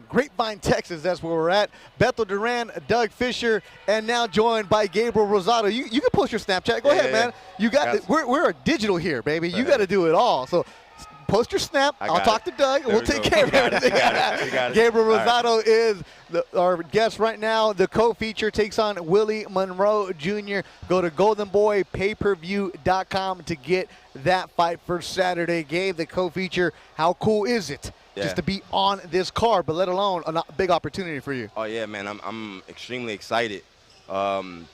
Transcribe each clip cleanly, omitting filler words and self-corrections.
Grapevine, Texas. That's where we're at. Bethel Duran, Doug Fisher, and now joined by Gabriel Rosado. You can post your Snapchat. Go ahead, man. You got. We're digital here, baby. You got to do it all. So post your snap. I'll talk to Doug. We'll take care of everything. Gabriel Rosado is our guest right now. The co-feature takes on Willie Monroe Jr. Go to goldenboypayperview.com to get that fight for Saturday. Gabe, the co-feature, how cool is it just to be on this card, but let alone a big opportunity for you? Oh, yeah, man. I'm extremely excited.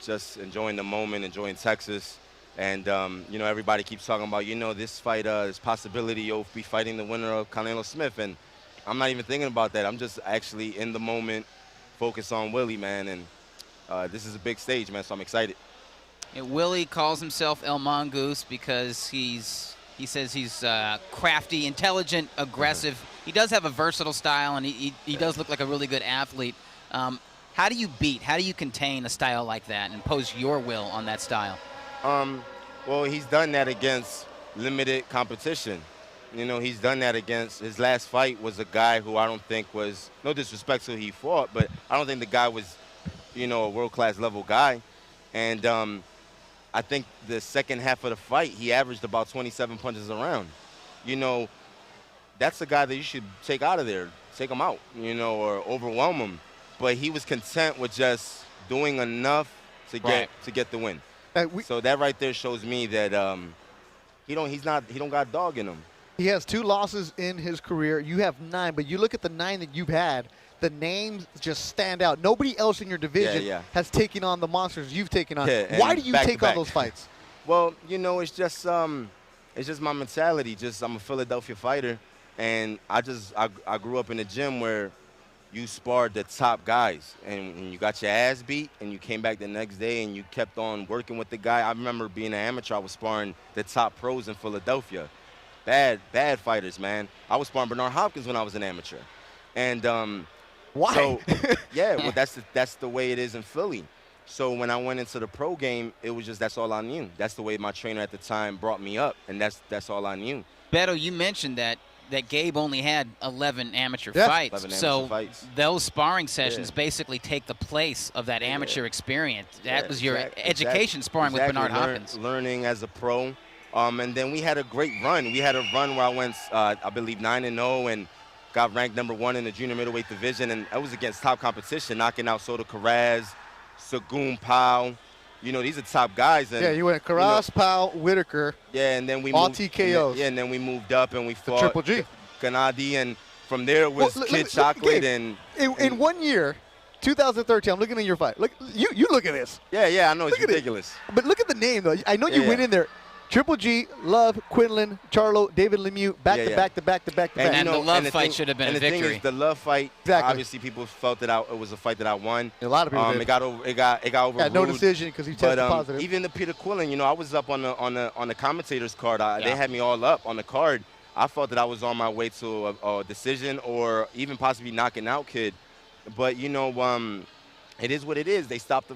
Just enjoying the moment, enjoying Texas. And, you know, everybody keeps talking about, you know, this fight, this possibility you'll be fighting the winner of CANELO Smith. And I'm not even thinking about that. I'm just actually in the moment, focused on Willie, man. And this is a big stage, man, so I'm excited. And Willie calls himself El Mongoose because he says he's crafty, intelligent, aggressive. He does have a versatile style, and he does look like a really good athlete. How do you contain a style like that and impose your will on that style? Well, he's done that against limited competition. You know, he's done that against, his last fight was a guy who I don't think was, no disrespect to who he fought, but I don't think the guy was, you know, a world-class level guy. And I think the second half of the fight, he averaged about 27 punches a round. You know, that's a guy that you should take out of there, take him out, you know, or overwhelm him. But he was content with just doing enough to get the win. So that right there shows me that he don't got dog in him. He has 2 losses in his career. You have 9, but you look at the 9 that you've had, the names just stand out. Nobody else in your division has taken on the monsters you've taken on. Why do you take on those fights? Well, you know, it's just my mentality. I'm a Philadelphia fighter, and I grew up in a gym where you sparred the top guys, and you got your ass beat, and you came back the next day, and you kept on working with the guy. I remember being an amateur, I was sparring the top pros in Philadelphia. Bad fighters, man. I was sparring Bernard Hopkins when I was an amateur. And why? So, yeah, well, that's the way it is in Philly. So when I went into the pro game, it was just that's all I knew. That's the way my trainer at the time brought me up, and that's all I knew. Beto, you mentioned that Gabe only had 11 amateur fights. Those sparring sessions basically take the place of that amateur experience. That was your education sparring with Bernard Hopkins. Learning as a pro. And then we had a great run. We had a run where I went, I believe, 9-0 and got ranked #1 in the junior middleweight division. And I was against top competition, knocking out Soto Carraz, Sagoon Powell. You know, these are top guys. And, you went Carras, Powell, Whitaker. Yeah, and then we all moved, TKOs. And then we moved up and we fought Triple G. Gennady, and from there it was Kid Chocolate. In 1 year, 2013, I'm looking at your fight. Look, you look at this. Yeah, I know, it's ridiculous. But look at the name, though. I know you went in there. Triple G, Love, Quinlan, Charlo, David Lemieux, back to back. And the Love fight should have been a victory. And the thing is, the Love fight, obviously people felt that it was a fight that I won. A lot of people did. It got overruled. Got no decision because he tested positive. Even the Peter Quinlan, you know, I was up on the commentators card. They had me all up on the card. I felt that I was on my way to a decision or even possibly knocking out Kid. But, you know, it is what it is. They stopped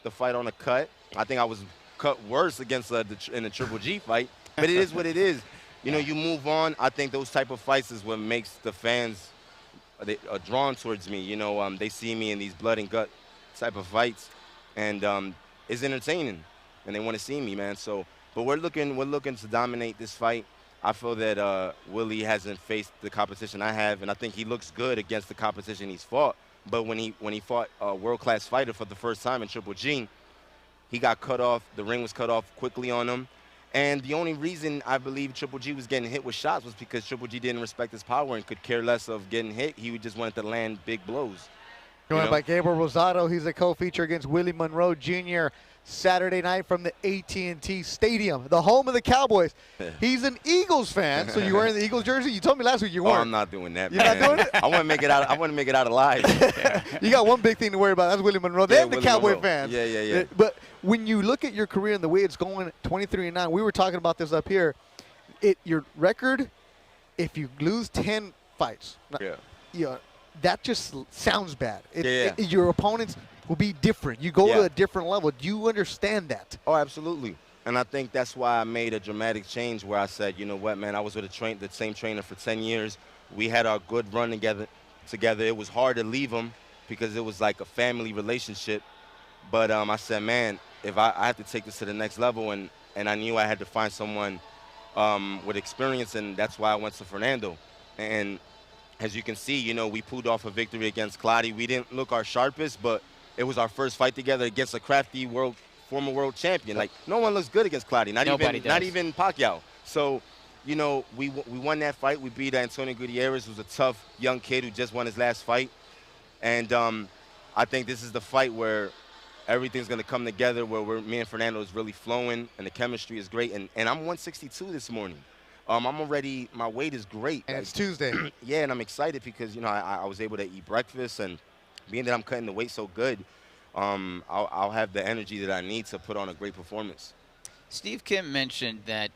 the fight on a cut. I think I was cut worse against in the Triple G fight, but it is what it is. You know, you move on. I think those type of fights is what makes the fans drawn towards me. You know, they see me in these blood and gut type of fights, and it's entertaining, and they want to see me, man. So, but we're looking to dominate this fight. I feel that Willie hasn't faced the competition I have, and I think he looks good against the competition he's fought. But when he fought a world-class fighter for the first time in Triple G, he got cut off. The ring was cut off quickly on him. And the only reason I believe Triple G was getting hit with shots was because Triple G didn't respect his power and could care less of getting hit. He just wanted to land big blows. Joined by Gabriel Rosado. He's a co-feature against Willie Monroe Jr. Saturday night from the AT&T Stadium, the home of the Cowboys. He's an Eagles fan, so you're wearing the Eagles jersey. You told me last week you weren't. Oh, I'm not doing that. You're not doing it? I want to make it out. I want to make it out alive. You got one big thing to worry about. That's Willie Monroe. They're the Cowboy fans. Yeah. But when you look at your career and the way it's going, 23-9. We were talking about this up here. Your record, if you lose 10 fights, that just sounds bad. Your opponents will be different. You go to a different level. Do you understand that? Oh, absolutely. And I think that's why I made a dramatic change where I said, you know what, man, I was with the same trainer for 10 years. We had our good run together. together. It was hard to leave him because it was like a family relationship. But I said, man, if I have to take this to the next level, and I knew I had to find someone with experience, and that's why I went to Fernando. And as you can see, you know, we pulled off a victory against Clottey. We didn't look our sharpest, but it was our first fight together against a crafty former world champion. Like, no one looks good against Clottey, not even Pacquiao. So, you know, we won that fight. We beat Antonio Gutierrez, who's a tough young kid who just won his last fight. And I think this is the fight where everything's going to come together, where me and Fernando is really flowing, and the chemistry is great. And I'm 162 this morning. I'm already, my weight is great. And it's Tuesday. Yeah, and I'm excited because, you know, I was able to eat breakfast, and being that I'm cutting the weight so good, I'll have the energy that I need to put on a great performance. Steve Kim mentioned that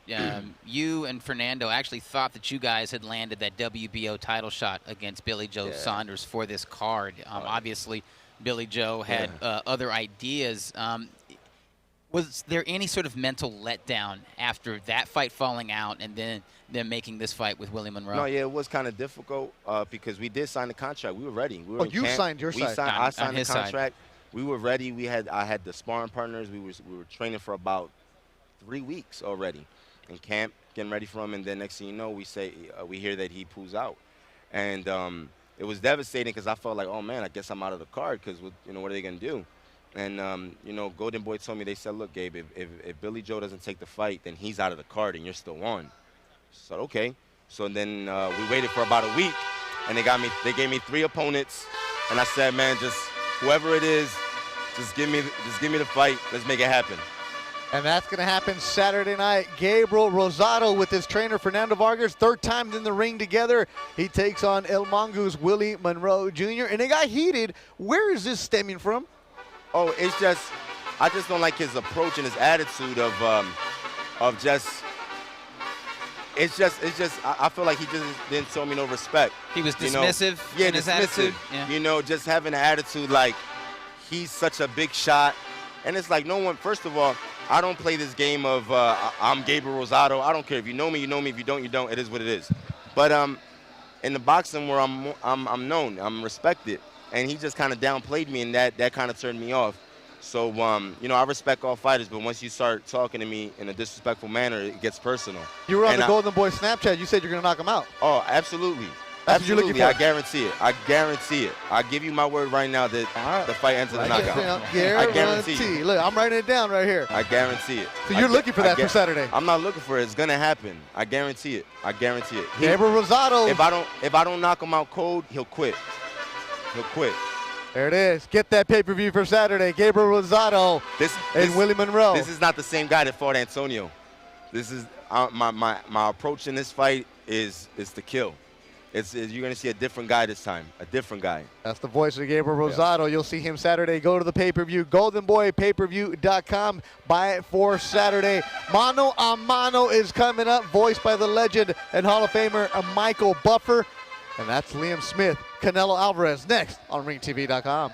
you and Fernando actually thought that you guys had landed that WBO title shot against Billy Joe Saunders for this card. Obviously, Billy Joe had other ideas. Was there any sort of mental letdown after that fight falling out and then making this fight with Willie Monroe? No, yeah, it was kind of difficult because we did sign the contract. We were ready. We were in you camp. signed your side. I signed the contract. Side. We were ready. I had the sparring partners. We were training for about 3 weeks already in camp, getting ready for him. And then next thing you know, we hear that he pulls out. And it was devastating because I felt like, oh, man, I guess I'm out of the card because, you know, what are they going to do? And, you know, Golden Boy told me, they said, look, Gabe, if Billy Joe doesn't take the fight, then he's out of the card and you're still on. So, okay. So then we waited for about a week, and they gave me 3 opponents. And I said, man, just whoever it is, just give me the fight. Let's make it happen. And that's going to happen Saturday night. Gabriel Rosado with his trainer Fernando Vargas, 3rd time in the ring together. He takes on El Mongoose Willie Monroe Jr. And it got heated. Where is this stemming from? Oh, it's just, I just don't like his approach and his attitude of just, it's just, I feel like he just didn't show me no respect. He was dismissive in his attitude. Yeah. You know, just having an attitude like he's such a big shot. And it's like no one, first of all, I don't play this game of I'm Gabriel Rosado. I don't care. If you know me, you know me. If you don't, you don't. It is what it is. But in the boxing where I'm known, I'm respected. And he just kind of downplayed me, and that kind of turned me off. So, you know, I respect all fighters, but once you start talking to me in a disrespectful manner, it gets personal. You were on the Golden Boy Snapchat. You said you're going to knock him out. Oh, absolutely. That's what you're looking for. I guarantee it. I guarantee it. I give you my word right now that the fight ends in a knockout. I guarantee it. Look, I'm writing it down right here. I guarantee it. So you're looking for that for Saturday? I'm not looking for it. It's gonna happen. I guarantee it. I guarantee it. Gabriel Rosado. If I don't knock him out cold, he'll quit. He'll quit. There it is. Get that pay-per-view for Saturday. Gabriel Rosado and Willie Monroe. This is not the same guy that fought Antonio. This is my approach in this fight is to kill. You're going to see a different guy this time, a different guy. That's the voice of Gabriel Rosado. Yeah. You'll see him Saturday. Go to the pay-per-view, goldenboypayperview.com. Buy it for Saturday. Mano a Mano is coming up, voiced by the legend and Hall of Famer Michael Buffer. And that's Liam Smith, Canelo Alvarez, next on ringtv.com.